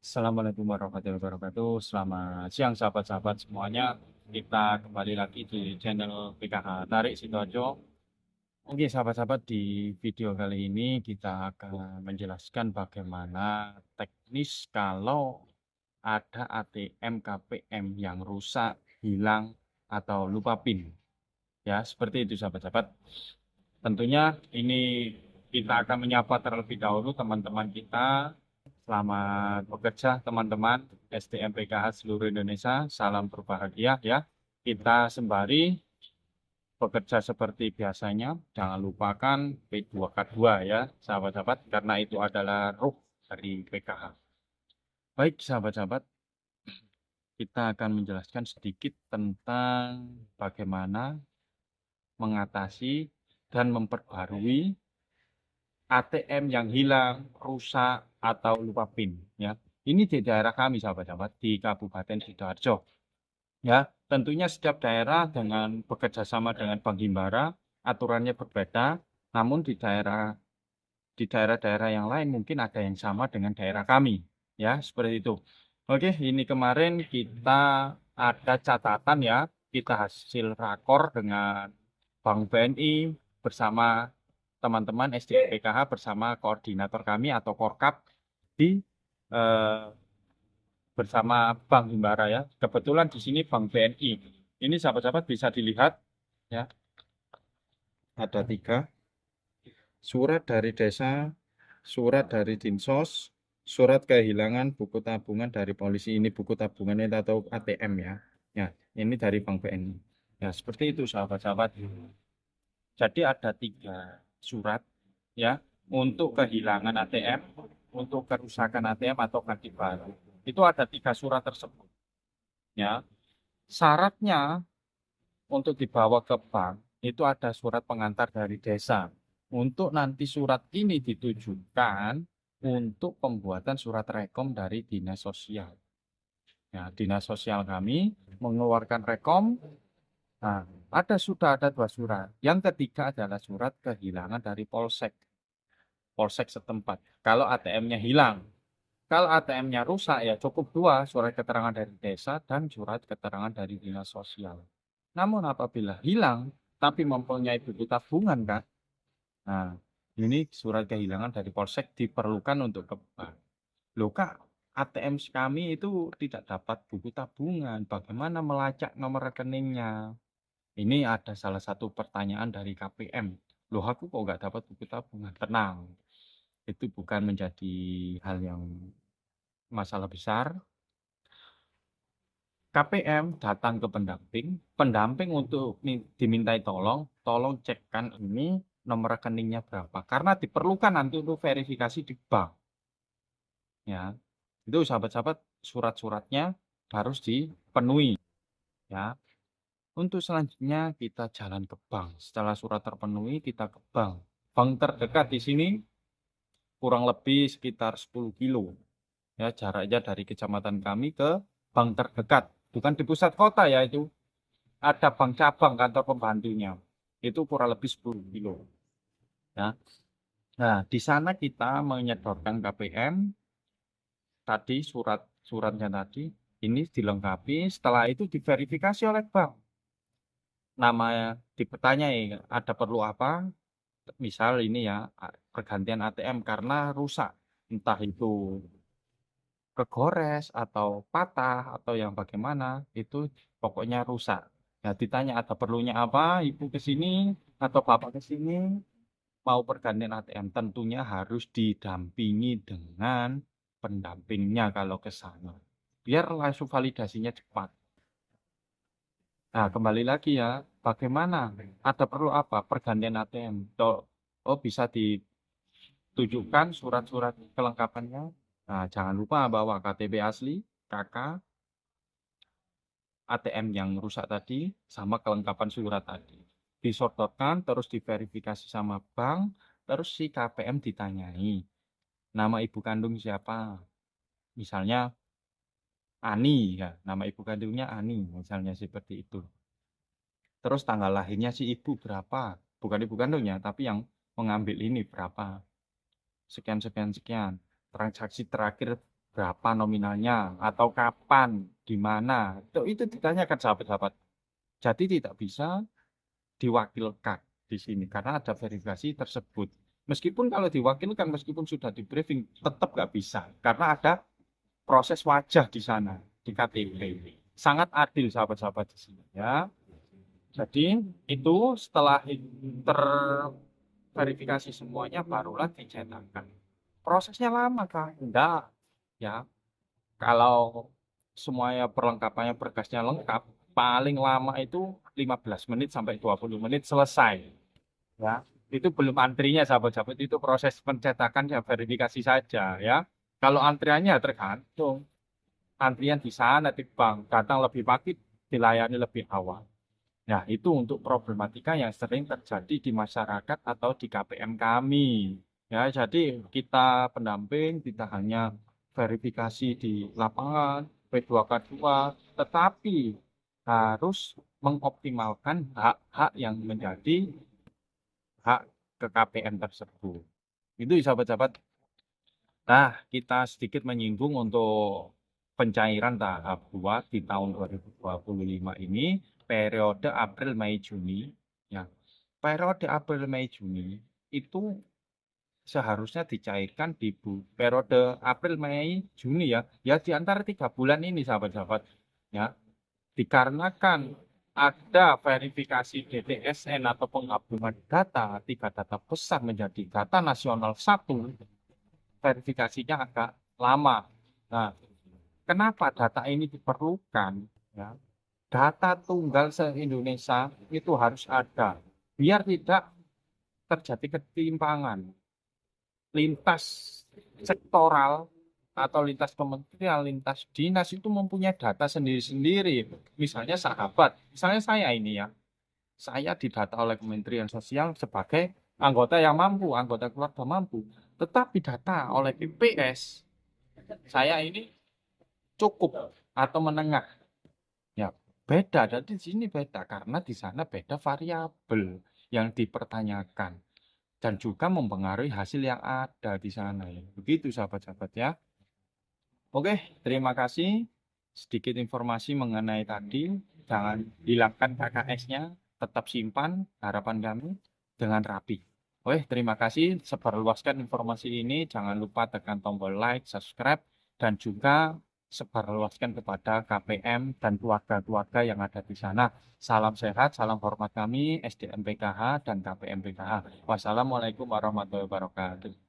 Assalamualaikum warahmatullahi wabarakatuh. Selamat siang sahabat-sahabat semuanya. Kita kembali lagi di channel PKH Tarik Sidoarjo. Oke sahabat-sahabat, di video kali ini kita akan menjelaskan bagaimana teknis kalau ada ATM KPM yang rusak, hilang, atau lupa PIN. Ya, seperti itu sahabat-sahabat. Tentunya ini kita akan menyapa terlebih dahulu teman-teman kita. Selamat bekerja teman-teman SDM PKH seluruh Indonesia. Salam berbahagia ya. Kita sembari bekerja seperti biasanya. Jangan lupakan P2K2 ya sahabat-sahabat. Karena itu adalah ruh dari PKH. Baik sahabat-sahabat, kita akan menjelaskan sedikit tentang bagaimana mengatasi dan memperbarui ATM yang hilang, rusak, atau lupa PIN. Ya, ini di daerah kami, sahabat-sahabat, di Kabupaten Sidoarjo. Ya, tentunya setiap daerah dengan bekerja sama dengan Bank Himbara, aturannya berbeda. Namun di daerah-daerah yang lain mungkin ada yang sama dengan daerah kami. Ya, seperti itu. Oke, ini kemarin kita ada catatan ya, kita hasil rakor dengan Bank BNI bersama teman-teman SDM PKH bersama koordinator kami atau Korkap di eh, bersama Bank Himbara ya. Kebetulan di sini Bank BNI. Ini sahabat-sahabat bisa dilihat ya, ada 3 surat dari desa, surat dari Dinsos, surat kehilangan buku tabungan dari polisi. Ini buku tabungannya atau ATM ya. Ya, ini dari Bank BNI. Ya, seperti itu sahabat-sahabat. Jadi ada 3 surat ya untuk kehilangan ATM, untuk kerusakan ATM atau ganti baru. Itu ada 3 surat tersebut. Ya, syaratnya untuk dibawa ke bank itu ada surat pengantar dari desa. Untuk nanti surat ini ditujukan untuk pembuatan surat rekom dari dinas sosial. Ya, dinas sosial kami mengeluarkan rekom. Nah, sudah ada 2 surat. Yang ketiga adalah surat kehilangan dari polsek. Polsek setempat. Kalau ATM-nya hilang. Kalau ATM-nya rusak ya cukup 2, surat keterangan dari desa dan surat keterangan dari dinas sosial. Namun apabila hilang tapi mempunyai buku tabungan kan, nah ini surat kehilangan dari polsek diperlukan untuk ke bank. Loh Kak, ATM kami itu tidak dapat buku tabungan, bagaimana melacak nomor rekeningnya? Ini ada salah satu pertanyaan dari KPM. Loh aku kok nggak dapat buku tabungan? Tenang, itu bukan menjadi hal yang masalah besar. KPM datang ke pendamping, pendamping untuk dimintai tolong cekkan ini nomor rekeningnya berapa. Karena diperlukan nanti untuk verifikasi di bank. Ya, itu sahabat-sahabat surat-suratnya harus dipenuhi. Ya, untuk selanjutnya kita jalan ke bank. Setelah surat terpenuhi kita ke bank. Bank terdekat di sini kurang lebih sekitar 10 kilo. Ya, jaraknya dari kecamatan kami ke bank terdekat. Bukan di pusat kota ya itu. Ada bank cabang kantor pembantunya. Itu kurang lebih 10 kilo. Ya. Nah, di sana kita menyedorkan KPM tadi suratnya tadi ini dilengkapi, setelah itu diverifikasi oleh bank. Namanya dipertanyai ada perlu apa? Misal ini ya pergantian ATM karena rusak, entah itu kegores atau patah atau yang bagaimana, itu pokoknya rusak. Nah, ditanya ada perlunya apa, ibu ke sini atau bapak ke sini mau pergantian ATM, tentunya harus didampingi dengan pendampingnya kalau ke sana. Biar langsung validasinya cepat. Nah, kembali lagi ya, bagaimana? Ada perlu apa? Pergantian ATM. Oh, bisa ditujukan surat-surat kelengkapannya. Nah, jangan lupa bawa KTP asli, KK, ATM yang rusak tadi, sama kelengkapan surat tadi. Disodorkan, terus diverifikasi sama bank, terus si KPM ditanyai. Nama ibu kandung siapa? Misalnya Ani, ya. Nama ibu kandungnya Ani, misalnya seperti itu. Terus tanggal lahirnya si ibu berapa? Bukan ibu kandungnya, tapi yang mengambil ini berapa? Sekian, sekian, sekian. Transaksi terakhir berapa nominalnya, atau kapan, di mana, itu ditanyakan sahabat-sahabat. Jadi tidak bisa diwakilkan di sini karena ada verifikasi tersebut. Meskipun kalau diwakilkan, meskipun sudah di briefing, tetap nggak bisa karena ada proses wajah di sana di KTP. Sangat adil sahabat-sahabat di sini ya. Jadi itu setelah terverifikasi semuanya barulah dicetakkan. Prosesnya lama Kak? Enggak ya. Kalau semuanya perlengkapannya berkasnya lengkap, paling lama itu 15 menit sampai 20 menit selesai. Ya, itu belum antrinya sahabat-sahabat, itu proses pencetakan ya verifikasi saja ya. Kalau antriannya tergantung. Antrian di sana di bank, datang lebih pagi, dilayani lebih awal. Nah, itu untuk problematika yang sering terjadi di masyarakat atau di KPM kami. Ya, jadi kita pendamping tidak hanya verifikasi di lapangan, P2K2, tetapi harus mengoptimalkan hak-hak yang menjadi hak ke KPM tersebut. Itu sahabat-sahabat. Nah, kita sedikit menyinggung untuk pencairan tahap 2 di tahun 2025 ini, periode April, Mei, Juni. Ya, periode April, Mei, Juni itu seharusnya dicairkan di periode April, Mei, Juni ya. Ya di antara 3 bulan ini sahabat-sahabat. Ya, dikarenakan ada verifikasi DTSN atau penggabungan data, 3 data besar menjadi data nasional satu, verifikasinya agak lama. Nah, kenapa data ini diperlukan? Ya, data tunggal se-Indonesia itu harus ada, biar tidak terjadi ketimpangan lintas sektoral atau lintas kementerian, lintas dinas itu mempunyai data sendiri-sendiri. Misalnya sahabat, misalnya saya ini ya, saya didata oleh Kementerian Sosial sebagai anggota yang mampu, anggota keluarga mampu. Tetapi data oleh BPS, saya ini cukup atau menengah. Ya, beda. Dan di sini beda karena di sana beda variabel yang dipertanyakan dan juga mempengaruhi hasil yang ada di sana ya. Begitu sahabat-sahabat ya. Oke, terima kasih. Sedikit informasi mengenai tadi. Jangan hilangkan KKS-nya, tetap simpan harapan kami dengan rapi. Oke, terima kasih. Sebarluaskan informasi ini. Jangan lupa tekan tombol like, subscribe, dan juga sebarluaskan kepada KPM dan keluarga-keluarga yang ada di sana. Salam sehat, salam hormat kami, SDM PKH dan KPM PKH. Wassalamualaikum warahmatullahi wabarakatuh.